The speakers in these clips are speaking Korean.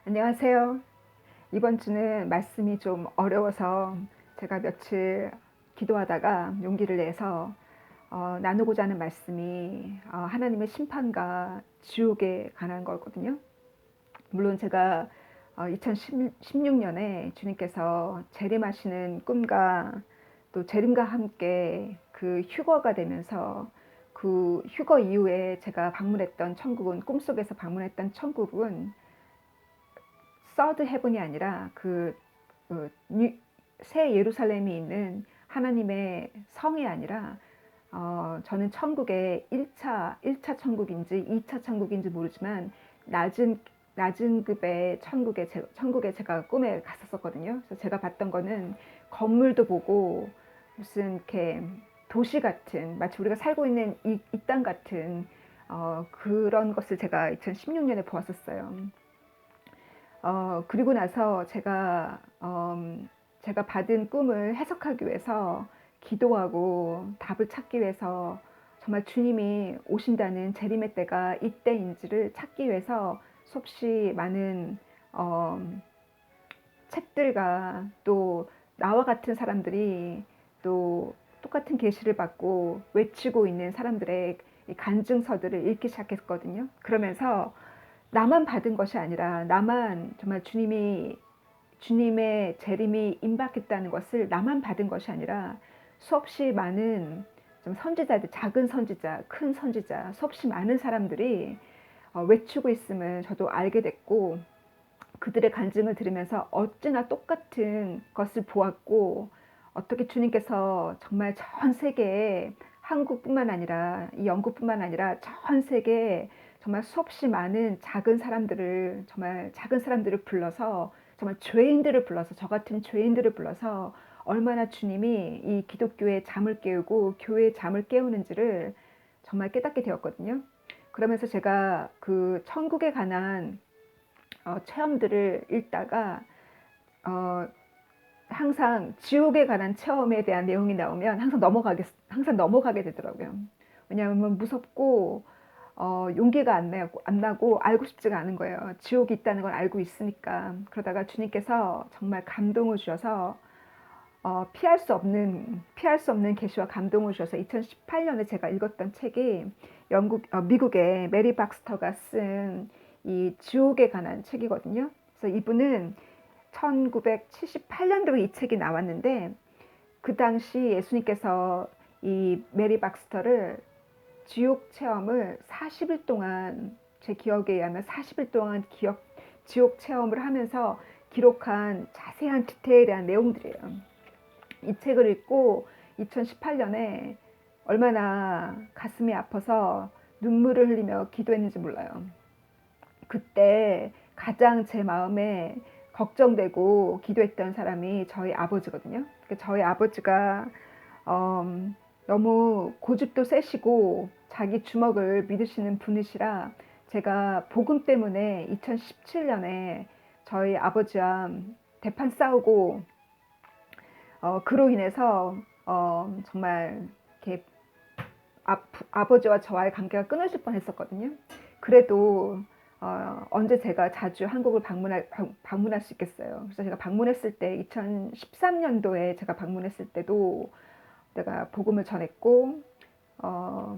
안녕하세요. 이번 주는 말씀이 좀 어려워서 제가 며칠 기도하다가 용기를 내서 나누고자 하는 말씀이 하나님의 심판과 지옥에 관한 거거든요. 물론 제가 2016년에 주님께서 재림하시는 꿈과 또 재림과 함께 그 휴거가 되면서 그 휴거 이후에 제가 방문했던 천국은, 꿈속에서 방문했던 천국은 서드 헤븐이 아니라 새 예루살렘이 있는 하나님의 성이 아니라 저는 천국의 1차 천국인지 2차 천국인지 모르지만 낮은 급의 천국에 제가 꿈에 갔었거든요. 그래서 제가 봤던 거는 건물도 보고 무슨 이렇게 도시 같은, 마치 우리가 살고 있는 이 땅 같은 그런 것을 제가 2016년에 보았었어요. 그리고 나서 제가 받은 꿈을 해석하기 위해서 기도하고 답을 찾기 위해서 정말 주님이 오신다는 재림의 때가 이때인지를 찾기 위해서 수없이 많은 어, 책들과 또 나와 같은 사람들이 또 똑같은 계시를 받고 외치고 있는 사람들의 간증서들을 읽기 시작했거든요. 그러면서 나만 받은 것이 아니라, 나만 정말 주님의 재림이 임박했다는 것을 나만 받은 것이 아니라 수없이 많은 좀 선지자들, 작은 선지자, 큰 선지자, 수없이 많은 사람들이 외치고 있음을 저도 알게 됐고, 그들의 간증을 들으면서 어찌나 똑같은 것을 보았고, 어떻게 주님께서 정말 전 세계에, 한국뿐만 아니라 이 영국뿐만 아니라 전 세계에 정말 수없이 많은 정말 작은 사람들을 불러서, 정말 죄인들을 불러서, 저 같은 죄인들을 불러서 얼마나 주님이 이 기독교의 잠을 깨우고 교회의 잠을 깨우는지를 정말 깨닫게 되었거든요. 그러면서 제가 그 천국에 관한 체험들을 읽다가 어, 항상 지옥에 관한 체험에 대한 내용이 나오면 항상 넘어가게 되더라고요. 왜냐하면 무섭고 용기가 안 나고 알고 싶지가 않은 거예요. 지옥이 있다는 걸 알고 있으니까. 그러다가 주님께서 정말 감동을 주셔서 피할 수 없는 계시와 감동을 주셔서 2018년에 제가 읽었던 책이 미국의 메리 박스터가 쓴 이 지옥에 관한 책이거든요. 그래서 이분은 1978년도에 이 책이 나왔는데, 그 당시 예수님께서 이 메리 박스터를 지옥 체험을 40일 동안, 제 기억에 의하면 40일 동안 지옥 체험을 하면서 기록한 자세한 디테일한 내용들이에요. 이 책을 읽고 2018년에 얼마나 가슴이 아파서 눈물을 흘리며 기도했는지 몰라요. 그때 가장 제 마음에 걱정되고 기도했던 사람이 저희 아버지거든요. 저희 아버지가 너무 고집도 세시고 자기 주먹을 믿으시는 분이시라, 제가 복음 때문에 2017년에 저희 아버지와 대판 싸우고 그로 인해서 정말 이렇게 아버지와 저와의 관계가 끊어질 뻔했었거든요. 그래도 언제 제가 자주 한국을 방문할 수 있겠어요. 그래서 제가 방문했을 때 2013년도에 제가 방문했을 때도 내가 복음을 전했고,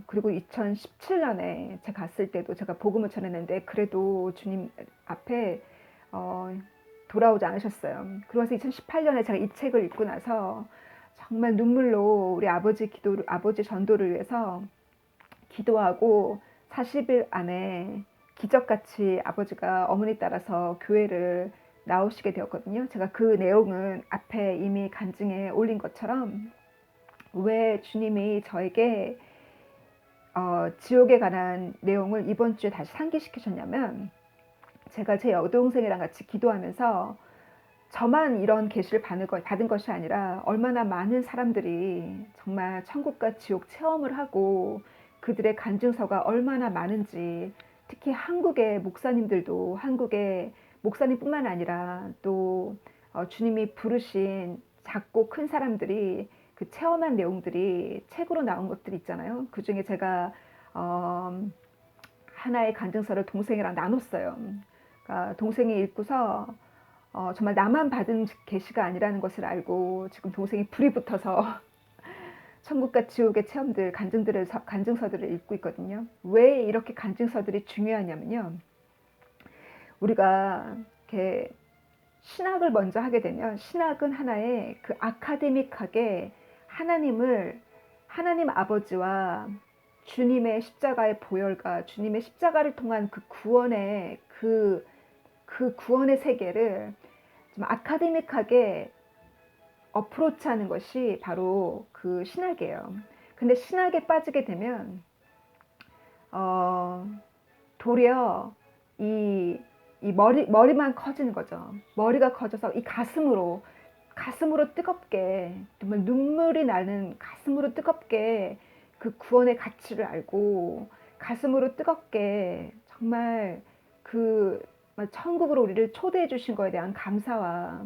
그리고 2017년에 제가 갔을 때도 제가 복음을 전했는데 그래도 주님 앞에 돌아오지 않으셨어요. 그러면서 2018년에 제가 이 책을 읽고 나서 정말 눈물로 우리 아버지 전도를 위해서 기도하고 40일 안에 기적같이 아버지가 어머니 따라서 교회를 나오시게 되었거든요. 제가 그 내용은 앞에 이미 간증에 올린 것처럼, 왜 주님이 저에게 지옥에 관한 내용을 이번 주에 다시 상기시키셨냐면, 제가 제 여동생이랑 같이 기도하면서 저만 이런 계시를 받은 것이 아니라 얼마나 많은 사람들이 정말 천국과 지옥 체험을 하고 그들의 간증서가 얼마나 많은지, 특히 한국의 목사님뿐만 아니라 또 주님이 부르신 작고 큰 사람들이 그 체험한 내용들이 책으로 나온 것들이 있잖아요. 그 중에 제가 하나의 간증서를 동생이랑 나눴어요. 동생이 읽고서 정말 나만 받은 계시가 아니라는 것을 알고 지금 동생이 불이 붙어서 천국과 지옥의 체험들, 간증서들을 읽고 있거든요. 왜 이렇게 간증서들이 중요하냐면요. 우리가 이렇게 신학을 먼저 하게 되면 신학은 하나의 그 아카데믹하게 하나님 아버지와 주님의 십자가의 보혈과 주님의 십자가를 통한 그 구원의 그 구원의 세계를 좀 아카데믹하게 어프로치하는 것이 바로 그 신학이에요. 근데 신학에 빠지게 되면 도리어 이 머리만 커지는 거죠. 머리가 커져서 이 가슴으로 뜨겁게, 정말 눈물이 나는 가슴으로 뜨겁게 그 구원의 가치를 알고, 가슴으로 뜨겁게 정말 그 천국으로 우리를 초대해 주신 거에 대한 감사와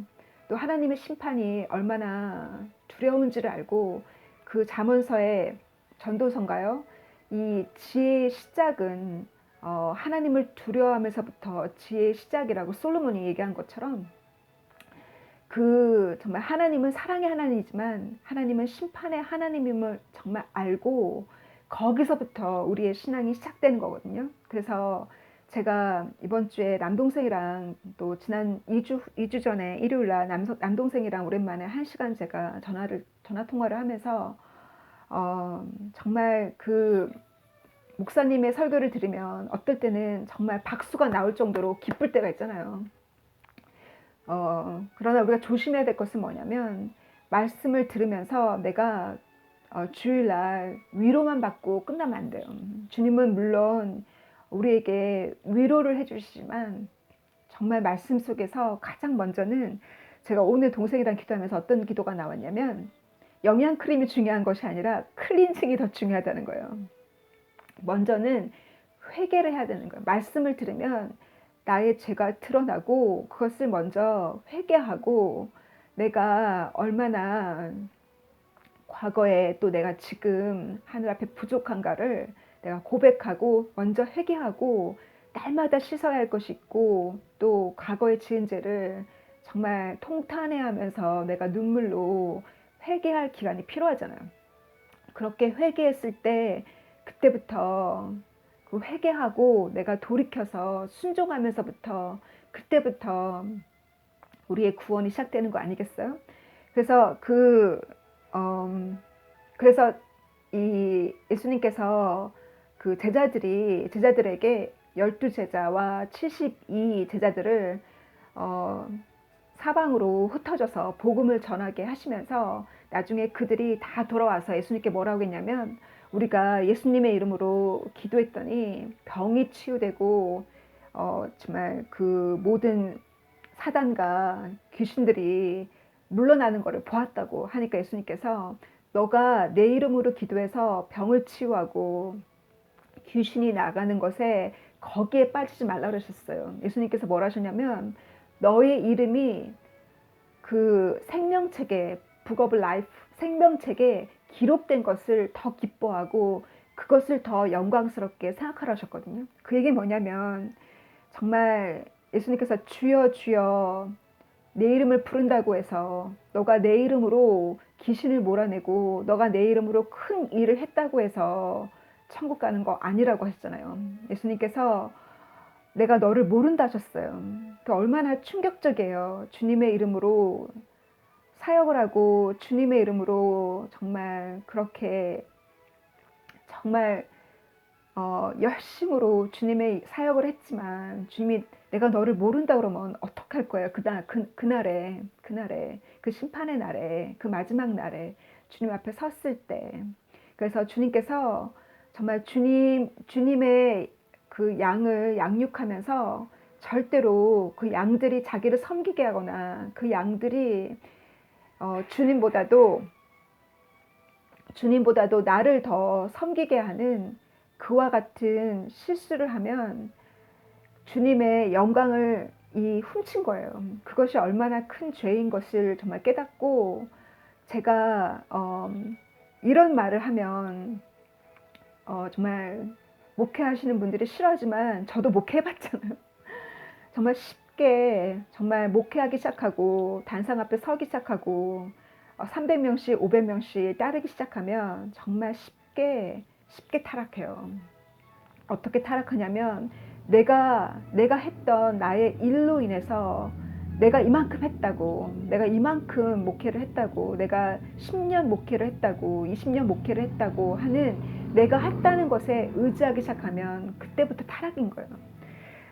또 하나님의 심판이 얼마나 두려운지를 알고, 그 잠언서의 전도서인가요? 이 지혜의 시작은 하나님을 두려워하면서부터 지혜의 시작이라고 솔로몬이 얘기한 것처럼, 정말 하나님은 사랑의 하나님이지만 하나님은 심판의 하나님임을 정말 알고 거기서부터 우리의 신앙이 시작되는 거거든요. 그래서 제가 이번 주에 남동생이랑 또 지난 2주 전에 일요일 날 남동생이랑 오랜만에 1시간 제가 전화 통화를 하면서 정말 그 목사님의 설교를 들으면 어떨 때는 정말 박수가 나올 정도로 기쁠 때가 있잖아요. 그러나 우리가 조심해야 될 것은 뭐냐면, 말씀을 들으면서 내가 주일날 위로만 받고 끝나면 안 돼요. 주님은 물론 우리에게 위로를 해주시지만 정말 말씀 속에서 가장 먼저는, 제가 오늘 동생이랑 기도하면서 어떤 기도가 나왔냐면, 영양 크림이 중요한 것이 아니라 클린징이 더 중요하다는 거예요. 먼저는 회개를 해야 되는 거예요. 말씀을 들으면 나의 죄가 드러나고 그것을 먼저 회개하고, 내가 얼마나 과거에 또 내가 지금 하늘 앞에 부족한가를 내가 고백하고 먼저 회개하고, 날마다 씻어야 할 것이 있고, 또 과거에 지은 죄를 정말 통탄해하면서 내가 눈물로 회개할 기간이 필요하잖아요. 그렇게 회개했을 때 그때부터 그 회개하고 내가 돌이켜서 순종하면서부터, 그때부터 우리의 구원이 시작되는 거 아니겠어요? 그래서 그래서 이 예수님께서 그 제자들에게 12제자와 72 제자들을 사방으로 흩어져서 복음을 전하게 하시면서 나중에 그들이 다 돌아와서 예수님께 뭐라고 했냐면, 우리가 예수님의 이름으로 기도했더니 병이 치유되고 정말 그 모든 사단과 귀신들이 물러나는 것을 보았다고 하니까, 예수님께서 너가 내 이름으로 기도해서 병을 치유하고 귀신이 나가는 것에 거기에 빠지지 말라 그러셨어요. 예수님께서 뭐라 하셨냐면, 너의 이름이 그 생명책에, 북 오브 라이프, 생명책에 기록된 것을 더 기뻐하고 그것을 더 영광스럽게 생각하라 하셨거든요. 그 얘기 뭐냐면, 정말 예수님께서 주여 주여 내 이름을 부른다고 해서 너가 내 이름으로 귀신을 몰아내고 너가 내 이름으로 큰 일을 했다고 해서 천국 가는 거 아니라고 하셨잖아요. 예수님께서 내가 너를 모른다 하셨어요. 그 얼마나 충격적이에요. 주님의 이름으로 사역을 하고 주님의 이름으로 정말 그렇게 정말 열심으로 주님의 사역을 했지만, 주님이 내가 너를 모른다 그러면 어떡할 거예요? 그날에 그 심판의 날에, 그 마지막 날에 주님 앞에 섰을 때. 그래서 주님께서 정말 주님의 그 양을 양육하면서 절대로 그 양들이 자기를 섬기게 하거나 그 양들이 주님보다도 나를 더 섬기게 하는 그와 같은 실수를 하면 주님의 영광을 훔친 거예요. 그것이 얼마나 큰 죄인 것을 정말 깨닫고, 제가 이런 말을 하면 정말 목회하시는 분들이 싫어하지만 저도 목회해봤잖아요. 정말 쉽게 정말 목회하기 시작하고 단상 앞에 서기 시작하고 300명씩 500명씩 따르기 시작하면 정말 쉽게 타락해요. 어떻게 타락하냐면 내가 했던 나의 일로 인해서 내가 이만큼 했다고, 내가 이만큼 목회를 했다고, 내가 10년 목회를 했다고, 20년 목회를 했다고 하는 내가 했다는 것에 의지하기 시작하면 그때부터 타락인 거예요.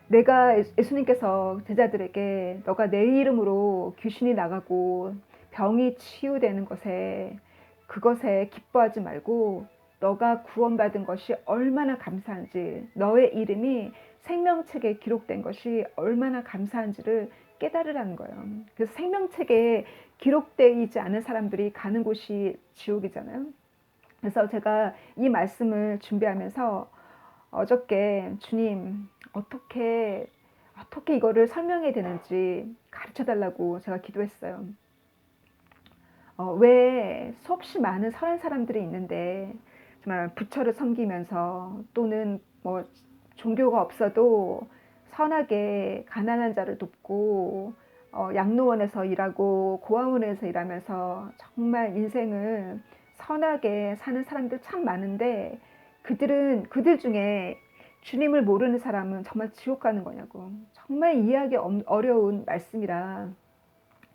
내가 예수님께서 제자들에게 너가 내 이름으로 귀신이 나가고 병이 치유되는 그것에 기뻐하지 말고 너가 구원받은 것이 얼마나 감사한지, 너의 이름이 생명책에 기록된 것이 얼마나 감사한지를 깨달으라는 거예요. 그래서 생명책에 기록되어 있지 않은 사람들이 가는 곳이 지옥이잖아요. 그래서 제가 이 말씀을 준비하면서 어저께 주님 어떻게 이거를 설명해야 되는지 가르쳐 달라고 제가 기도했어요. 왜 수없이 많은 선한 사람들이 있는데 정말 부처를 섬기면서 또는 뭐 종교가 없어도 선하게 가난한 자를 돕고 양로원에서 일하고 고아원에서 일하면서 정말 인생을 선하게 사는 사람들 참 많은데 그들 중에 주님을 모르는 사람은 정말 지옥 가는 거냐고. 정말 이해하기 어려운 말씀이라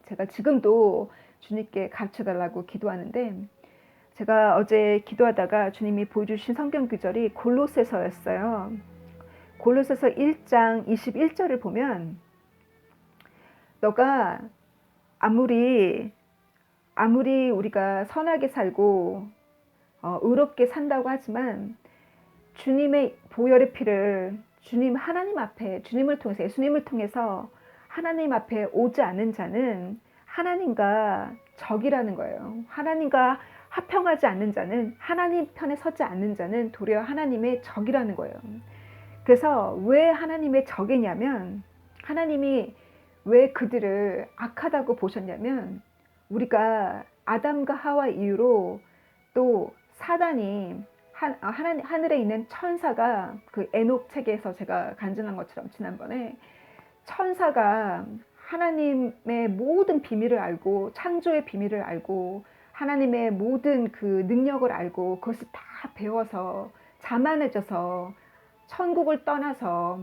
제가 지금도 주님께 가르쳐 달라고 기도하는데, 제가 어제 기도하다가 주님이 보여주신 성경 구절이 골로새서였어요. 골로새서 1장 21절을 보면 너가 아무리 우리가 선하게 살고 의롭게 산다고 하지만 주님의 보혈의 피를 하나님 앞에 주님을 통해서 예수님을 통해서 하나님 앞에 오지 않은 자는 하나님과 적이라는 거예요. 하나님과 합평하지 않는 자는, 하나님 편에 서지 않는 자는 도리어 하나님의 적이라는 거예요. 그래서 왜 하나님의 적이냐면, 하나님이 왜 그들을 악하다고 보셨냐면, 우리가 아담과 하와 이후로 또 사단이 하늘에 있는 천사가, 그 에녹 책에서 제가 간증한 것처럼 지난번에 천사가 하나님의 모든 비밀을 알고 창조의 비밀을 알고 하나님의 모든 그 능력을 알고 그것을 다 배워서 자만해져서 천국을 떠나서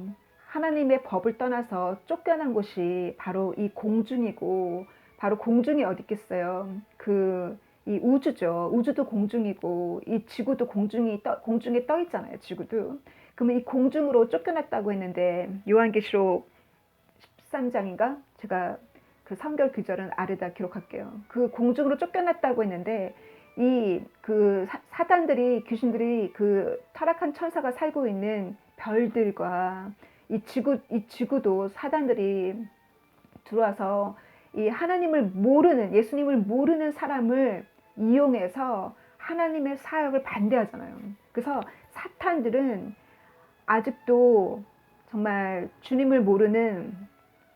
하나님의 법을 떠나서 쫓겨난 곳이 바로 이 공중이고, 바로 공중이 어디 있겠어요. 이 우주죠. 우주도 공중이고 이 지구도 공중에 떠 있잖아요. 지구도. 그러면 이 공중으로 쫓겨났다고 했는데 요한계시록 13장인가? 제가 그 성결 구절은 아래다 기록할게요. 그 공중으로 쫓겨났다고 했는데 사단들이, 귀신들이, 그 타락한 천사가 살고 있는 별들과 이 지구도 사단들이 들어와서 이 하나님을 모르는, 예수님을 모르는 사람을 이용해서 하나님의 사역을 반대하잖아요. 그래서 사탄들은 아직도 정말 주님을 모르는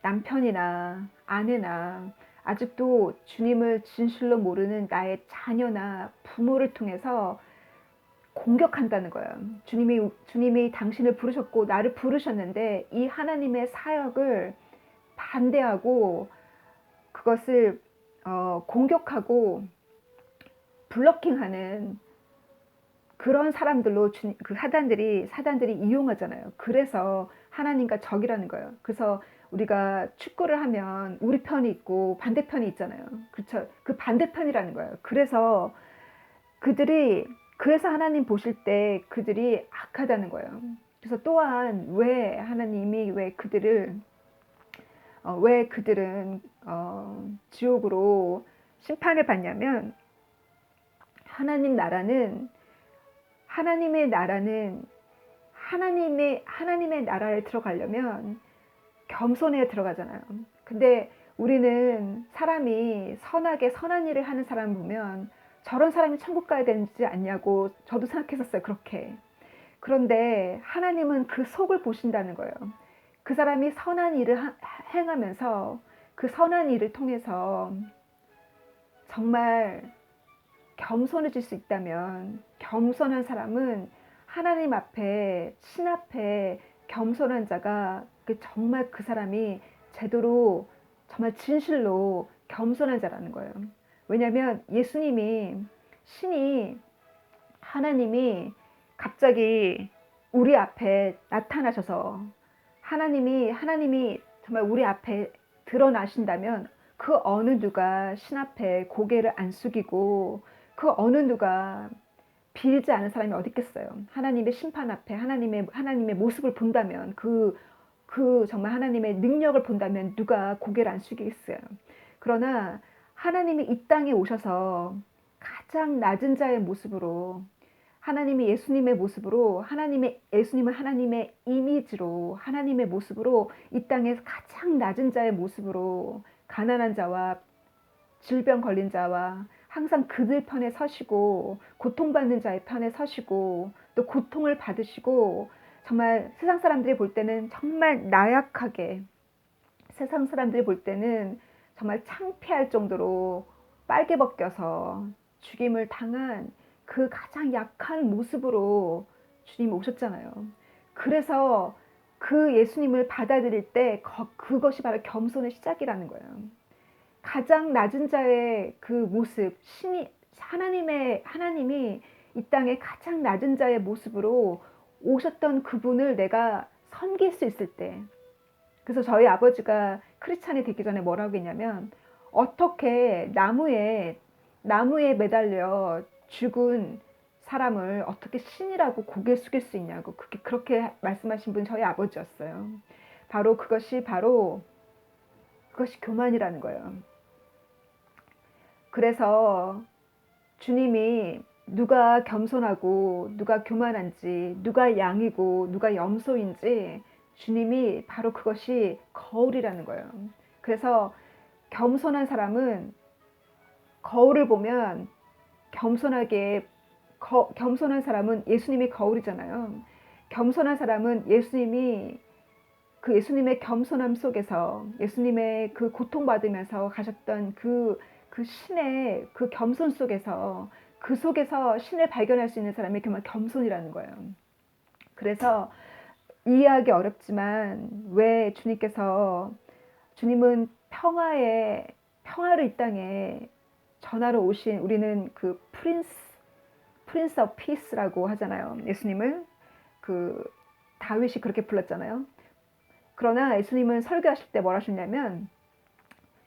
남편이나 아내나 아직도 주님을 진실로 모르는 나의 자녀나 부모를 통해서 공격한다는 거예요. 주님이 당신을 부르셨고 나를 부르셨는데 이 하나님의 사역을 반대하고 그것을 공격하고 블러킹하는 그런 사람들로 그 사단들이 이용하잖아요. 그래서 하나님과 적이라는 거예요. 그래서 우리가 축구를 하면 우리 편이 있고 반대편이 있잖아요. 그렇죠? 그 반대편이라는 거예요. 그래서 하나님 보실 때 그들이 악하다는 거예요. 그래서 또한 왜 하나님이 왜 그들은 지옥으로 심판을 받냐면, 하나님의 나라에 들어가려면 겸손해야 들어가잖아요. 근데 우리는 사람이 선하게 선한 일을 하는 사람 보면 저런 사람이 천국 가야 되지 않냐고 저도 생각했었어요. 그렇게. 그런데 하나님은 그 속을 보신다는 거예요. 그 사람이 선한 일을 행하면서 그 선한 일을 통해서 정말 겸손해질 수 있다면, 겸손한 사람은 하나님 앞에, 신 앞에 겸손한 자가 정말 그 사람이 제대로 정말 진실로 겸손한 자라는 거예요. 왜냐하면 예수님이 신이 하나님이 갑자기 우리 앞에 나타나셔서 하나님이 정말 우리 앞에 드러나신다면 그 어느 누가 신 앞에 고개를 안 숙이고 그 어느 누가 빌지 않은 사람이 어디 있겠어요. 하나님의 심판 앞에 하나님의 모습을 본다면 그 정말 하나님의 능력을 본다면 누가 고개를 안 숙이겠어요. 그러나 하나님이 이 땅에 오셔서 가장 낮은 자의 모습으로 하나님이 예수님의 모습으로 예수님은 하나님의 이미지로 하나님의 모습으로 이 땅에서 가장 낮은 자의 모습으로 가난한 자와 질병 걸린 자와 항상 그들 편에 서시고 고통받는 자의 편에 서시고 또 고통을 받으시고 정말 세상 사람들이 볼 때는 정말 나약하게 세상 사람들이 볼 때는 정말 창피할 정도로 빨개 벗겨서 죽임을 당한 그 가장 약한 모습으로 주님이 오셨잖아요. 그래서 그 예수님을 받아들일 때 그것이 바로 겸손의 시작이라는 거예요. 가장 낮은 자의 그 모습, 하나님이 이 땅에 가장 낮은 자의 모습으로 오셨던 그분을 내가 섬길 수 있을 때, 그래서 저희 아버지가 크리스찬이 되기 전에 뭐라고 했냐면, 어떻게 나무에 매달려 죽은 사람을 어떻게 신이라고 고개 숙일 수 있냐고 그렇게 말씀하신 분 저희 아버지였어요. 그것이 교만이라는 거예요. 그래서 주님이 누가 겸손하고 누가 교만한지, 누가 양이고 누가 염소인지 주님이 바로 그것이 거울이라는 거예요. 그래서 겸손한 사람은 거울을 보면 겸손한 사람은 예수님이 거울이잖아요. 겸손한 사람은 예수님의 겸손함 속에서 예수님의 그 고통받으면서 가셨던 그 신의 그 겸손 속에서 신을 발견할 수 있는 사람이 정말 겸손이라는 거예요. 그래서 이해하기 어렵지만 왜 주님은 평화를 이 땅에 전하러 오신, 우리는 그 프린스 오브 피스라고 하잖아요. 예수님을 다윗이 그렇게 불렀잖아요. 그러나 예수님은 설교하실 때 뭐라 하셨냐면,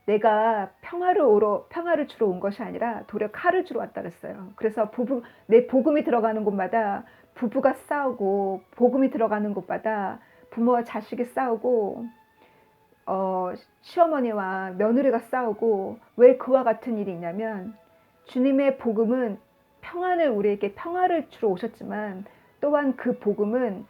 내가 평화를 주러 온 것이 아니라 도리어 칼을 주러 왔다 그랬어요. 그래서 내 복음이 들어가는 곳마다 부부가 싸우고, 복음이 들어가는 곳마다 부모와 자식이 싸우고, 시어머니와 며느리가 싸우고, 왜 그와 같은 일이 있냐면, 주님의 복음은 우리에게 평화를 주러 오셨지만, 또한 그 복음은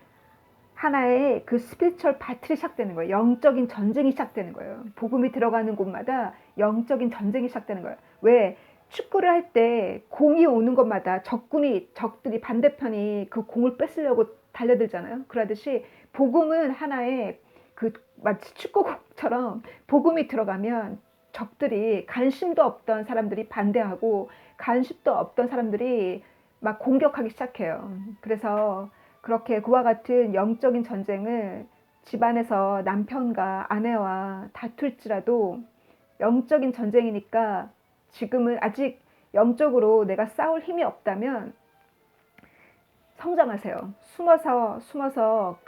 하나의 그 스피리추얼 바틀이 시작되는 거예요. 영적인 전쟁이 시작되는 거예요. 복음이 들어가는 곳마다 영적인 전쟁이 시작되는 거예요. 왜? 축구를 할 때 공이 오는 곳마다 적들이 반대편이 그 공을 뺏으려고 달려들잖아요. 그러듯이 복음은 하나의 마치 축구공처럼 복음이 들어가면 적들이, 관심도 없던 사람들이 반대하고 관심도 없던 사람들이 막 공격하기 시작해요. 그래서 그렇게 그와 같은 영적인 전쟁을 집안에서 남편과 아내와 다툴지라도 영적인 전쟁이니까 지금은 아직 영적으로 내가 싸울 힘이 없다면 성장하세요. 숨어서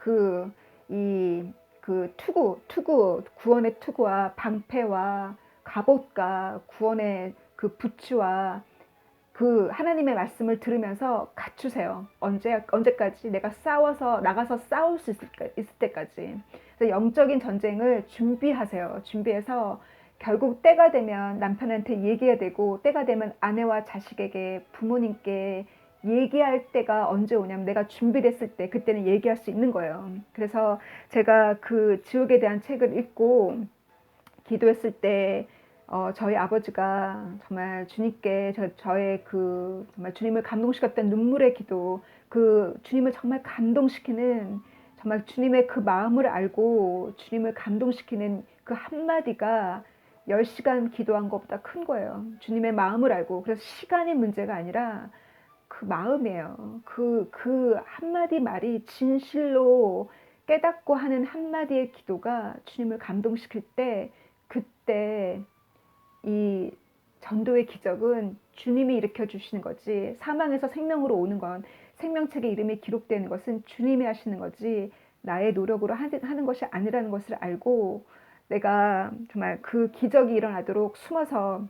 구원의 투구와 방패와 갑옷과 구원의 그 부츠와 그 하나님의 말씀을 들으면서 갖추세요. 언제까지? 내가 나가서 싸울 수 있을 때까지. 그래서 영적인 전쟁을 준비하세요. 준비해서 결국 때가 되면 남편한테 얘기해야 되고, 때가 되면 아내와 자식에게, 부모님께 얘기할 때가 언제 오냐면 내가 준비됐을 때, 그때는 얘기할 수 있는 거예요. 그래서 제가 그 지옥에 대한 책을 읽고 기도했을 때 저희 아버지가 정말 주님께 저의 정말 주님을 감동시켰던 눈물의 기도, 주님을 정말 감동시키는, 정말 주님의 그 마음을 알고 주님을 감동시키는 그 한마디가 10시간 기도한 것보다 큰 거예요. 주님의 마음을 알고. 그래서 시간이 문제가 아니라 그 마음이에요. 그 한마디 말이 진실로 깨닫고 하는 한마디의 기도가 주님을 감동시킬 때, 그때 이 전도의 기적은 주님이 일으켜 주시는 거지, 사망에서 생명으로 오는 건, 생명책의 이름이 기록되는 것은 주님이 하시는 거지 나의 노력으로 하는 것이 아니라는 것을 알고, 내가 정말 그 기적이 일어나도록 숨어서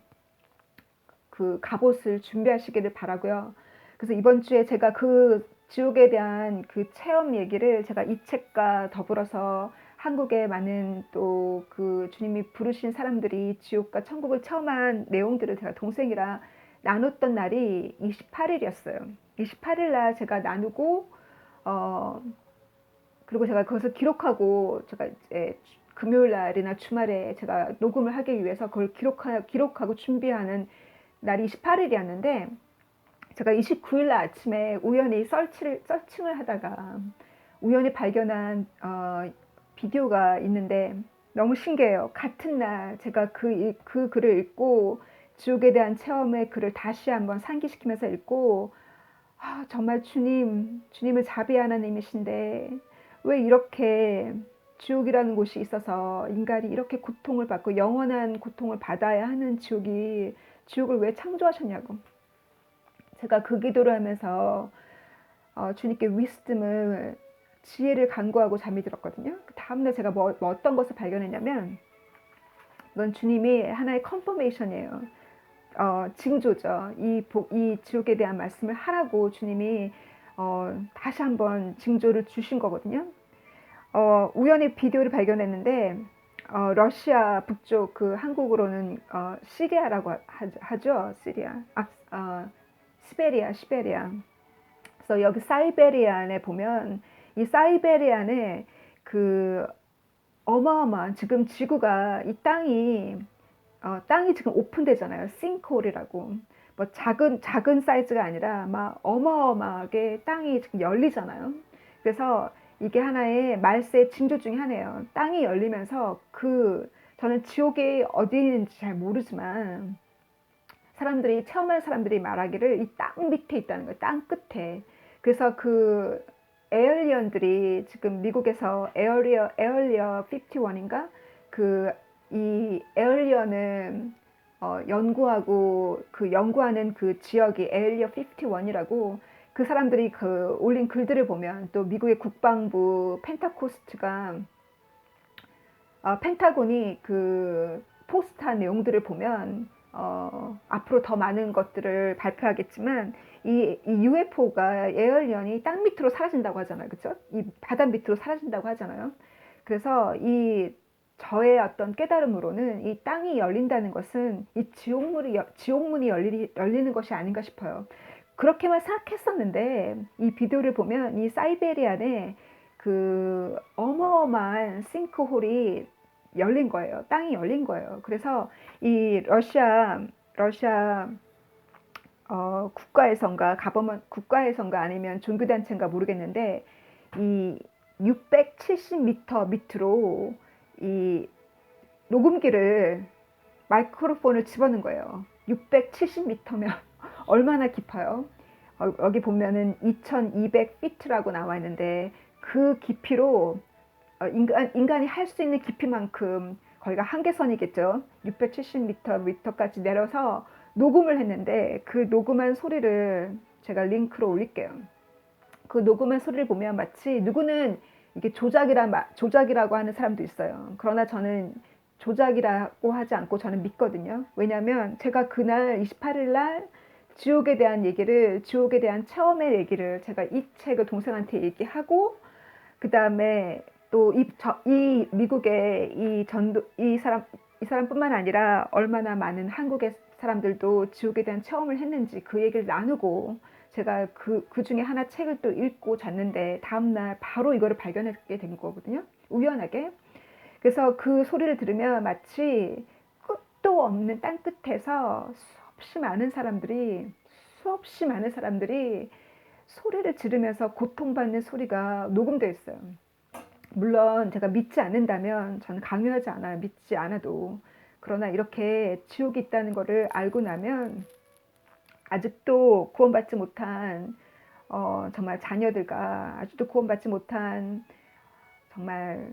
그 갑옷을 준비하시기를 바라고요. 그래서 이번 주에 제가 그 지옥에 대한 그 체험 얘기를 제가 이 책과 더불어서 한국의 많은 또 그 주님이 부르신 사람들이 지옥과 천국을 체험한 내용들을 제가 동생이랑 나눴던 날이 28일이었어요. 28일 날 제가 나누고, 어, 그리고 제가 그것을 기록하고, 제가 이제 금요일 날이나 주말에 제가 녹음을 하기 위해서 그걸 기록하고 준비하는 날이 28일이었는데, 제가 29일 날 아침에 우연히 서칭을 하다가 우연히 발견한 비디오가 있는데 너무 신기해요. 같은 날 제가 그 글을 읽고 지옥에 대한 체험의 글을 다시 한번 상기시키면서 읽고, 정말 주님은 자비 하나님이신데 왜 이렇게 지옥이라는 곳이 있어서 인간이 이렇게 고통을 받고 영원한 고통을 받아야 하는 지옥을 왜 창조하셨냐고. 제가 그 기도를 하면서 주님께 위스듬을, 지혜를 간구하고 잠이 들었거든요. 그 다음날 제가 어떤 것을 발견했냐면, 이건 주님이 하나의 컨퍼메이션이에요. 징조죠. 이 지옥에 대한 말씀을 하라고 주님이 다시 한번 징조를 주신 거거든요. 우연히 비디오를 발견했는데, 러시아 북쪽, 그 한국으로는 시리아라고 하죠. 시리아. 시베리아. 그래서 여기 사이베리안에 보면, 이 사이베리안에 그 어마어마한, 지금 지구가, 이 땅이 지금 오픈되잖아요. 싱크홀이라고. 뭐 작은 사이즈가 아니라 막 어마어마하게 땅이 지금 열리잖아요. 그래서 이게 하나의 말세의 징조 중에 하나예요. 땅이 열리면서 저는 지옥이 어디 있는지 잘 모르지만 체험한 사람들이 말하기를 이 땅 밑에 있다는 거예요. 땅 끝에. 그래서 그 에얼리언들이 지금 미국에서 에얼리어 51인가? 이 에얼리언은 연구하는 그 지역이 에얼리어 51이라고, 그 사람들이 올린 글들을 보면, 또 미국의 국방부 펜타곤이 그 포스트한 내용들을 보면, 앞으로 더 많은 것들을 발표하겠지만, 이 UFO가, 에얼리언이 땅 밑으로 사라진다고 하잖아요. 그죠? 이 바다 밑으로 사라진다고 하잖아요. 그래서 저의 어떤 깨달음으로는 이 땅이 열린다는 것은 이 지옥문이 열리는 것이 아닌가 싶어요. 그렇게만 생각했었는데, 이 비디오를 보면 이 사이베리안에 그 어마어마한 싱크홀이 열린 거예요. 땅이 열린 거예요. 그래서 이 러시아 국가에선가 아니면 종교단체인가 모르겠는데, 이 670m 밑으로 이 녹음기를, 마이크로폰을 집어넣은 거예요. 670m면 얼마나 깊어요? 여기 보면은 2200피트라고 나와 있는데, 그 깊이로 인간이 할 수 있는 깊이만큼, 거기가 한계선이겠죠. 670m까지 내려서 녹음을 했는데, 그 녹음한 소리를 제가 링크로 올릴게요. 그 녹음한 소리를 보면 마치, 누구는 이게 조작이라고 하는 사람도 있어요. 그러나 저는 조작이라고 하지 않고 저는 믿거든요. 왜냐하면 제가 그날 28일 날 지옥에 대한 체험의 얘기를 제가 이 책을 동생한테 얘기하고, 그 다음에 또 이 미국의 이 사람뿐만 아니라 얼마나 많은 한국의 사람들도 지옥에 대한 체험을 했는지 그 얘기를 나누고, 제가 그 중에 하나 책을 또 읽고 잤는데, 다음날 바로 이거를 발견하게 된 거거든요. 우연하게. 그래서 그 소리를 들으면 마치 끝도 없는 땅 끝에서 수없이 많은 사람들이 소리를 지르면서 고통받는 소리가 녹음되어 있어요. 물론 제가 믿지 않는다면 저는 강요하지 않아요. 믿지 않아도. 그러나 이렇게 지옥이 있다는 것을 알고 나면, 아직도 구원받지 못한 정말 자녀들과 아직도 구원받지 못한 정말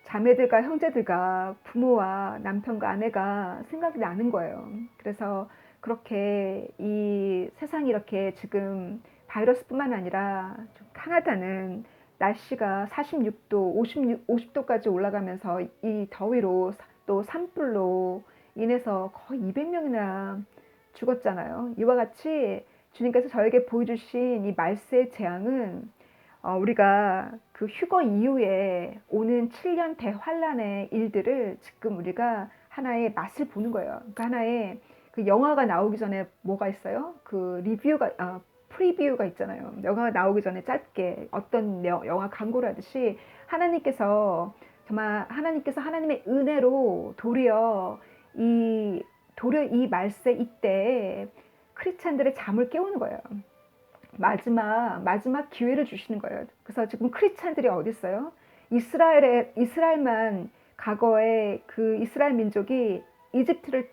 자매들과 형제들과 부모와 남편과 아내가 생각이 나는 거예요. 그래서 그렇게 이 세상이 이렇게 지금 바이러스뿐만 아니라 좀 카나다는 날씨가 46도, 50도까지 올라가면서 이 더위로 또 산불로 인해서 거의 200명이나 죽었잖아요. 이와 같이 주님께서 저에게 보여주신 이 말세의 재앙은 우리가 그 휴거 이후에 오는 7년 대환란의 일들을 지금 우리가 하나의 맛을 보는 거예요. 그러니까 하나의 그 영화가 나오기 전에 뭐가 있어요? 그 리뷰가 프리뷰가 있잖아요. 영화가 나오기 전에 짧게 어떤 영화 광고를 하듯이 하나님께서 정말 하나님의 은혜로 도리어 이 말세 이때에 크리스찬들의 잠을 깨우는 거예요. 마지막 기회를 주시는 거예요. 그래서 지금 크리스찬들이 어디 있어요? 이스라엘만 과거에 그 이스라엘 민족이 이집트를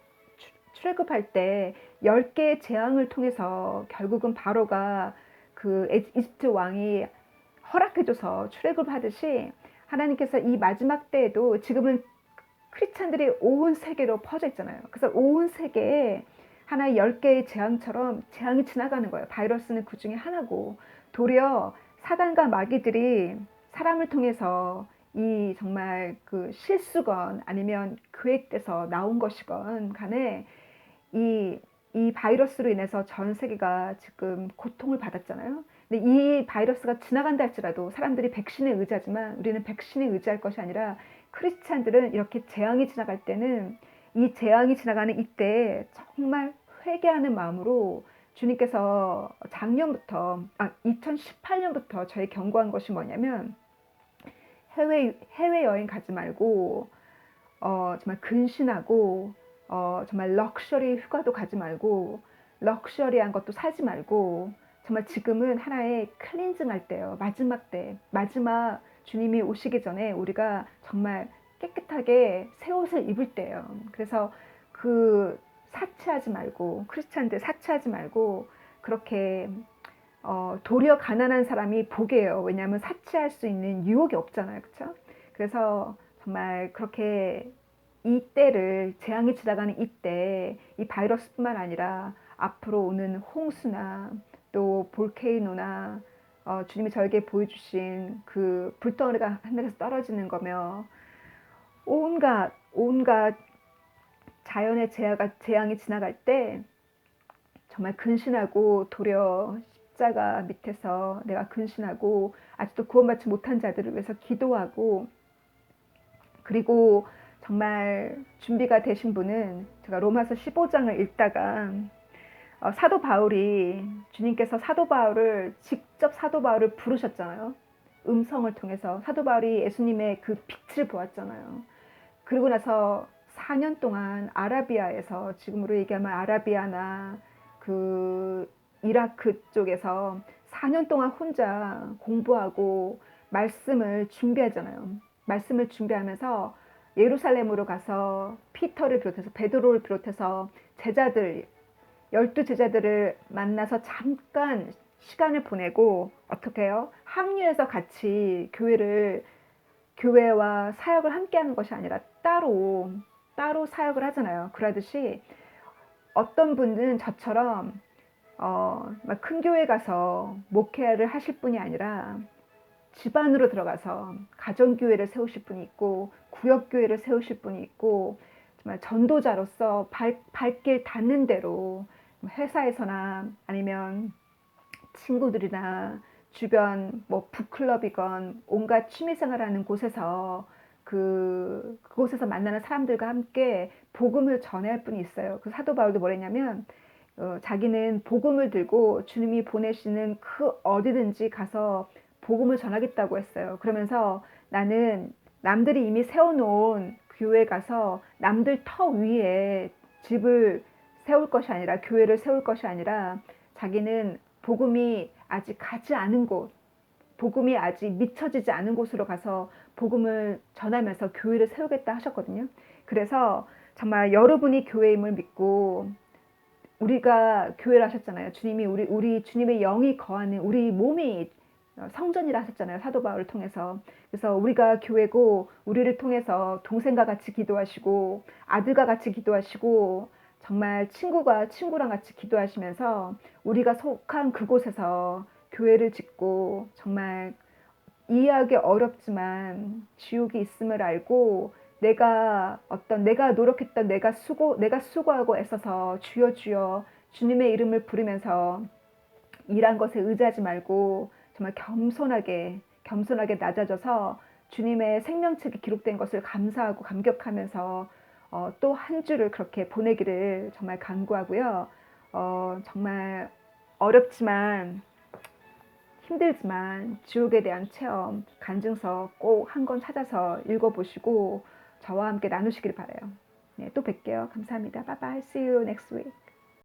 출애굽할 때 10개의 재앙을 통해서 결국은 바로가 그 이집트 왕이 허락해줘서 출애굽하듯이 하나님께서 이 마지막 때에도 지금은 크리스찬들이 온 세계로 퍼져 있잖아요. 그래서 온 세계에 하나의 10개의 재앙처럼 재앙이 지나가는 거예요. 바이러스는 그 중에 하나고, 도리어 사단과 마귀들이 사람을 통해서 이 정말 그 실수건 아니면 계획돼서 나온 것이건 간에 이 바이러스로 인해서 전 세계가 지금 고통을 받았잖아요. 근데 이 바이러스가 지나간다 할지라도 사람들이 백신에 의지하지만 우리는 백신에 의지할 것이 아니라 크리스찬들은 이렇게 재앙이 지나갈 때는 이 재앙이 지나가는 이때에 정말 회개하는 마음으로 주님께서 작년부터 2018년부터 저희 경고한 것이 뭐냐면 해외 여행 가지 말고 정말 근신하고 정말 럭셔리 휴가도 가지 말고 럭셔리한 것도 사지 말고 정말 지금은 하나의 클렌징 할 때요. 마지막 때, 마지막 주님이 오시기 전에 우리가 정말 깨끗하게 새 옷을 입을 때예요. 그래서 그 사치하지 말고, 크리스찬들 사치하지 말고 그렇게 도리어 가난한 사람이 복이에요. 왜냐하면 사치할 수 있는 유혹이 없잖아요. 그렇죠? 그래서 정말 그렇게 이때를 재앙이 지나가는 이때 이 바이러스뿐만 아니라 앞으로 오는 홍수나 또 볼케이노나 주님이 저에게 보여주신 그 불덩어리가 하늘에서 떨어지는 거며 온갖 자연의 재앙이 지나갈 때 정말 근신하고 도리어 십자가 밑에서 내가 근신하고 아직도 구원받지 못한 자들을 위해서 기도하고, 그리고 정말 준비가 되신 분은 제가 로마서 15장을 읽다가 사도 바울이 주님께서 직접 사도 바울을 부르셨잖아요. 음성을 통해서 사도 바울이 예수님의 그 빛을 보았잖아요. 그리고 나서 4년 동안 아라비아에서, 지금으로 얘기하면 아라비아나 그 이라크 쪽에서 4년 동안 혼자 공부하고 말씀을 준비하잖아요. 말씀을 준비하면서 예루살렘으로 가서 피터를 비롯해서 베드로를 비롯해서 제자들 12제자들을 만나서 잠깐 시간을 보내고 어떻게 해요? 합류해서 같이 교회와 사역을 함께 하는 것이 아니라 따로 사역을 하잖아요. 그러듯이 어떤 분은 저처럼 큰 교회 가서 목회를 하실 분이 아니라 집안으로 들어가서 가정교회를 세우실 분이 있고 구역교회를 세우실 분이 있고 정말 전도자로서 발길 닿는 대로 회사에서나 아니면 친구들이나 주변 뭐 북클럽이건 온갖 취미생활하는 곳에서 그곳에서 만나는 사람들과 함께 복음을 전할 분이 있어요. 그 사도 바울도 뭐랬냐면 자기는 복음을 들고 주님이 보내시는 그 어디든지 가서 복음을 전하겠다고 했어요. 그러면서 나는 남들이 이미 세워놓은 교회 가서 남들 터 위에 집을 세울 것이 아니라, 교회를 세울 것이 아니라 자기는 복음이 아직 가지 않은 곳, 복음이 아직 미쳐지지 않은 곳으로 가서 복음을 전하면서 교회를 세우겠다 하셨거든요. 그래서 정말 여러분이 교회임을 믿고, 우리가 교회를 하셨잖아요. 주님이 우리 주님의 영이 거하는 우리 몸이 성전이라 하셨잖아요. 사도 바울을 통해서. 그래서 우리가 교회고 우리를 통해서 동생과 같이 기도하시고 아들과 같이 기도하시고 정말 친구가 친구랑 같이 기도하시면서 우리가 속한 그곳에서 교회를 짓고 정말 이해하기 어렵지만 지옥이 있음을 알고 내가 노력했던 내가 수고하고 애써서 주여 주여 주님의 이름을 부르면서 일한 것에 의지하지 말고 정말 겸손하게 낮아져서 주님의 생명책이 기록된 것을 감사하고 감격하면서 또 한 주를 그렇게 보내기를 정말 간구하고요. 정말 어렵지만 힘들지만 지옥에 대한 체험, 간증서 꼭 한 권 찾아서 읽어보시고 저와 함께 나누시길 바라요. 네, 또 뵐게요. 감사합니다. Bye bye. See you next week.